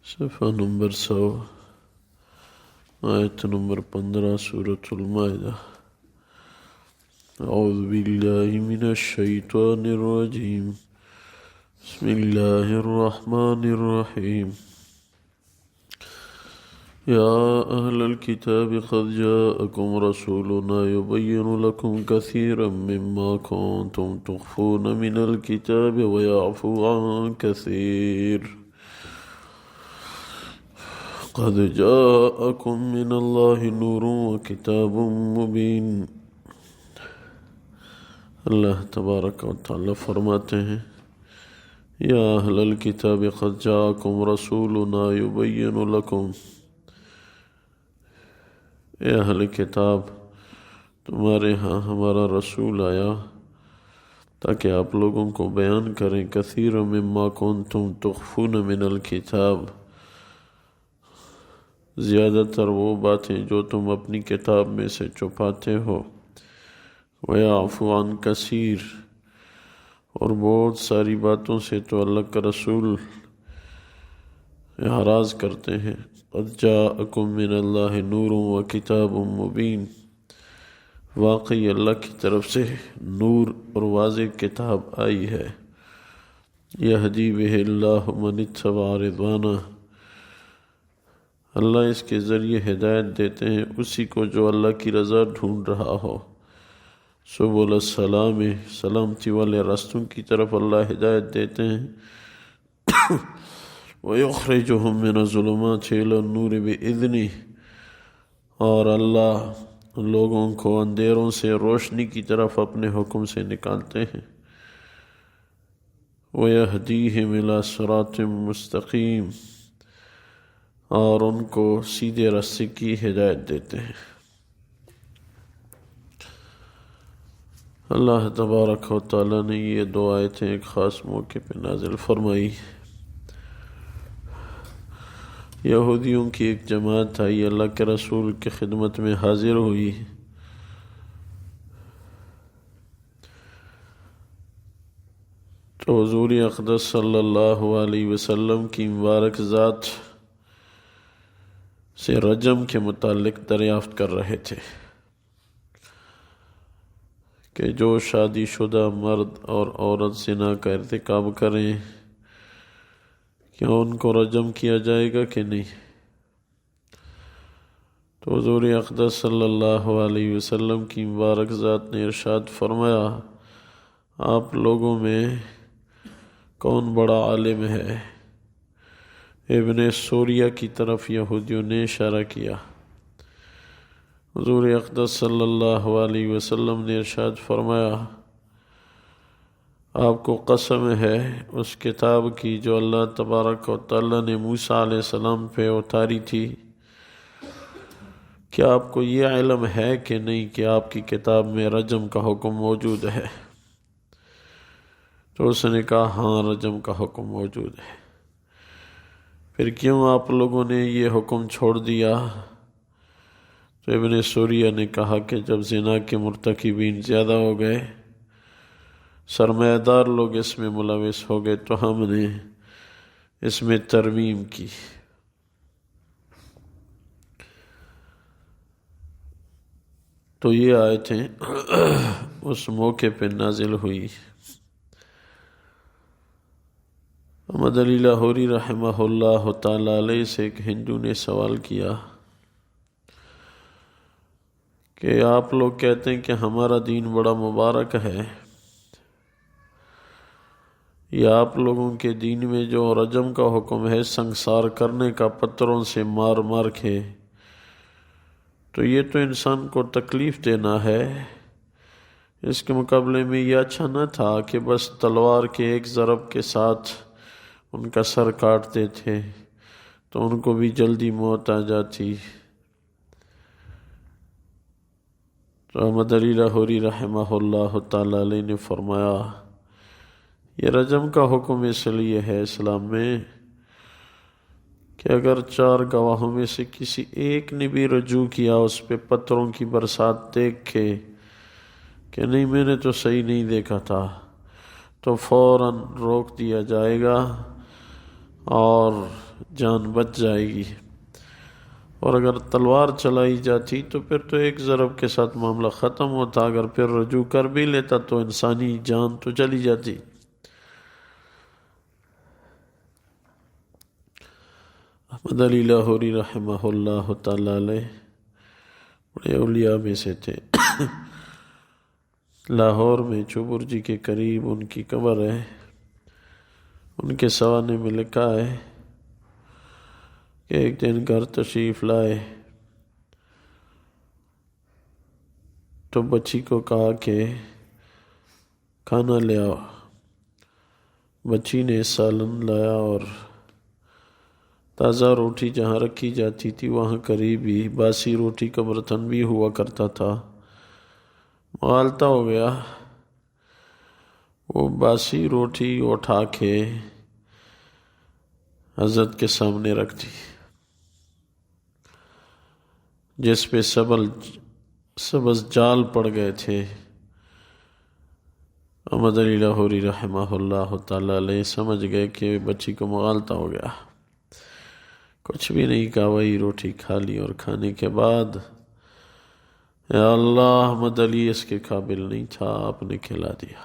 صفحہ نمبر 100 آیت نمبر 15 سورة المائدہ۔ اعوذ باللہ من الشیطان الرجیم، بسم اللہ الرحمن الرحیم۔ یا اہل الکتاب قد جاءکم رسولنا یبین لکم کثیرا مما کنتم تخفون من الکتاب ویعفو عن کثیر، قد جاءکم من اللہ نور وکتاب مبین۔ اللہ تبارک و تعالی فرماتے ہیں، یا اہل الکتاب قد جاءکم رسولنا یبین لکم، اے اہل کتاب تمہارے ہاں ہمارا رسول آیا تاکہ آپ لوگوں کو بیان کریں کثیر مما کنتم تخفون من الکتاب، زیادہ تر وہ باتیں جو تم اپنی کتاب میں سے چھپاتے ہو، وَيَعْفُ عَنْ كَثِيرٍ، اور بہت ساری باتوں سے تو اللہ کا رسول اعراض کرتے ہیں۔ قَدْ جَاءَكُم مِّنَ اللَّهِ نُورٌ وَكِتَابٌ مُّبِينٌ، واقعی اللہ کی طرف سے نور اور واضح کتاب آئی ہے۔ يَهْدِي بِهِ اللَّهُ مَنِ اتَّبَعَ رِضْوَانَهُ، اللہ اس کے ذریعے ہدایت دیتے ہیں اسی کو جو اللہ کی رضا ڈھونڈ رہا ہو۔ سبل السلام، سلامتی والے راستوں کی طرف اللہ ہدایت دیتے ہیں۔ وَيُخْرِجُهُم مِّنَ الظُّلُمَاتِ إِلَى النُّورِ بِإِذْنِهِ، اور اللہ لوگوں کو اندھیروں سے روشنی کی طرف اپنے حکم سے نکالتے ہیں۔ وَيَهْدِيهِمْ إِلَى صِرَاطٍ مُّسْتَقِيمٍ، اور ان کو سیدھے راستے کی ہدایت دیتے ہیں۔ اللہ تبارک و تعالیٰ نے یہ دو آیتیں ایک خاص موقع پہ نازل فرمائی۔ یہودیوں کی ایک جماعت آئی، اللہ کے رسول کی خدمت میں حاضر ہوئی۔ تو حضور اقدس صلی اللہ علیہ وسلم کی مبارک ذات سے رجم کے متعلق دریافت کر رہے تھے کہ جو شادی شدہ مرد اور عورت زنا کا ارتکاب کریں کیا ان کو رجم کیا جائے گا کہ نہیں؟ تو حضور اقدس صلی اللہ علیہ وسلم کی مبارک ذات نے ارشاد فرمایا، آپ لوگوں میں کون بڑا عالم ہے؟ ابن سوریہ کی طرف یہودیوں نے اشارہ کیا۔ حضور اقدس صلی اللہ علیہ وسلم نے ارشاد فرمایا، آپ کو قسم ہے اس کتاب کی جو اللہ تبارک و تعالیٰ نے موسیٰ علیہ السلام پہ اتاری تھی، کیا آپ کو یہ علم ہے کہ نہیں کہ آپ کی کتاب میں رجم کا حکم موجود ہے؟ تو اس نے کہا ہاں، رجم کا حکم موجود ہے۔ پھر کیوں آپ لوگوں نے یہ حکم چھوڑ دیا؟ تو ابن سوریہ نے کہا کہ جب زنا کے مرتکبین زیادہ ہو گئے، سرمایہ دار لوگ اس میں ملوث ہو گئے، تو ہم نے اس میں ترمیم کی۔ تو یہ آیتیں اس موقع پہ نازل ہوئی۔ احمد علی لاہوری رحمہ اللہ تعالی علیہ سے ایک ہندو نے سوال کیا کہ آپ لوگ کہتے ہیں کہ ہمارا دین بڑا مبارک ہے، یا آپ لوگوں کے دین میں جو رجم کا حکم ہے سنگسار کرنے کا پتھروں سے مار مار کے، تو یہ تو انسان کو تکلیف دینا ہے، اس کے مقابلے میں یہ اچھا نہ تھا کہ بس تلوار کے ایک ضرب کے ساتھ ان کا سر کاٹتے تھے تو ان کو بھی جلدی موت آ جاتی۔ تو احمد علی لاہوری رحمہ اللہ تعالی علیہ نے فرمایا، یہ رجم کا حکم اس لیے ہے اسلام میں کہ اگر 4 گواہوں میں سے کسی ایک نے بھی رجوع کیا اس پہ پتھروں کی برسات دیکھ کے کہ نہیں میں نے تو صحیح نہیں دیکھا تھا، تو فوراً روک دیا جائے گا اور جان بچ جائے گی، اور اگر تلوار چلائی جاتی تو پھر تو ایک ضرب کے ساتھ معاملہ ختم ہوتا، اگر پھر رجوع کر بھی لیتا تو انسانی جان تو چلی جاتی۔ احمد علی لاہوری رحمہ اللہ تعالی علیہ بڑے اولیاء میں سے تھے۔ لاہور میں چوبر جی کے قریب ان کی قبر ہے۔ ان کے سوانے میں لکھا ہے کہ ایک دن گھر تشریف لائے تو بچی کو کہا کہ کھانا لے آؤ۔ بچی نے سالن لایا اور تازہ روٹی جہاں رکھی جاتی تھی وہاں قریب ہی باسی روٹی کا برتن بھی ہوا کرتا تھا۔ مغالطہ ہو گیا، وہ باسی روٹی اٹھا کے حضرت کے سامنے رکھ دی، جس پہ سبز جال پڑ گئے تھے۔ احمد علی لاہوری رحمہ اللہ تعالی علیہ سمجھ گئے کہ بچی کو مغالطہ ہو گیا، کچھ بھی نہیں کہا، وہی روٹی کھا لی، اور کھانے کے بعد یا اللہ احمد علی اس کے قابل نہیں تھا، آپ نے کھلا دیا۔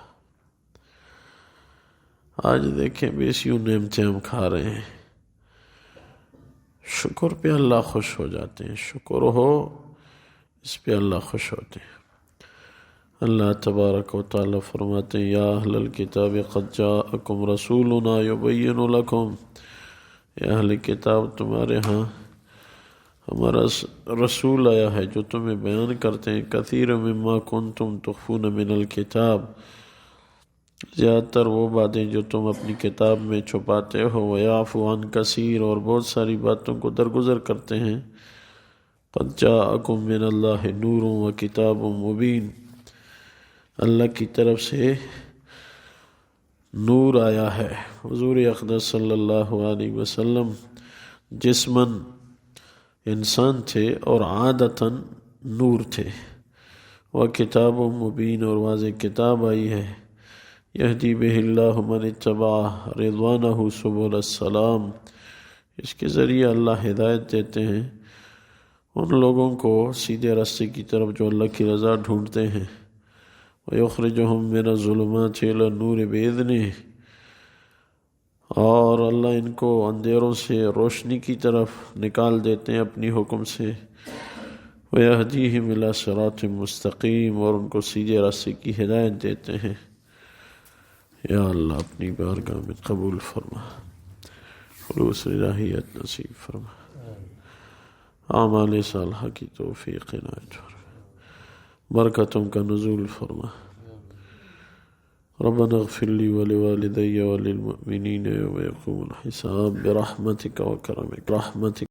آج دیکھیں بیسیوں نعمتیں ہم کھا رہے ہیں، شکر پہ اللہ خوش ہو جاتے ہیں، شکر ہو اس پہ اللہ خوش ہوتے ہیں۔ اللہ تبارک و تعالی فرماتے ہیں یا اہل الکتاب قد جاءکم رسولنا یبین لکم، یا اہل کتاب تمہارے ہاں ہمارا رسول آیا ہے جو تمہیں بیان کرتے ہیں کثیر مما کنتم تخفون من الکتاب، زیادہ تر وہ باتیں جو تم اپنی کتاب میں چھپاتے ہو، ویعفو عن کثیر، اور بہت ساری باتوں کو درگزر کرتے ہیں۔ قد جاءکم من اللہ نور و کتاب مبین، اللہ کی طرف سے نور آیا ہے۔ حضور اقدس صلی اللہ علیہ وسلم جسماً انسان تھے اور عادتاً نور تھے، وہ کتاب مبین، اور واضح کتاب آئی ہے۔ یہدی بہ اللہ من اتبع رضوانہ سبل السلام، اس کے ذریعے اللہ ہدایت دیتے ہیں ان لوگوں کو سیدھے راستے کی طرف جو اللہ کی رضا ڈھونڈتے ہیں۔ وَيُخْرِجُهُم مِّنَ الظُّلُمَاتِ إِلَى النُّورِ بِإِذْنِهِ، اور اللہ ان کو اندھیروں سے روشنی کی طرف نکال دیتے ہیں اپنی حکم سے۔ وَيَهْدِيهِمْ إِلَى صِرَاطٍ مُّسْتَقِيمٍ، اور ان کو سیدھے راستے کی ہدایت دیتے ہیں۔ یا اللہ اپنی بارگاہ میں قبول فرما، خلوص الہیت نصیب فرما، اعمال صالحہ کی توفیق عنایت فرما، برکتوں کا نزول فرما۔ ربنا اغفر لی ولوالدی وللمؤمنین یوم یقوم الحساب برحمتک وکرمک، رحمتک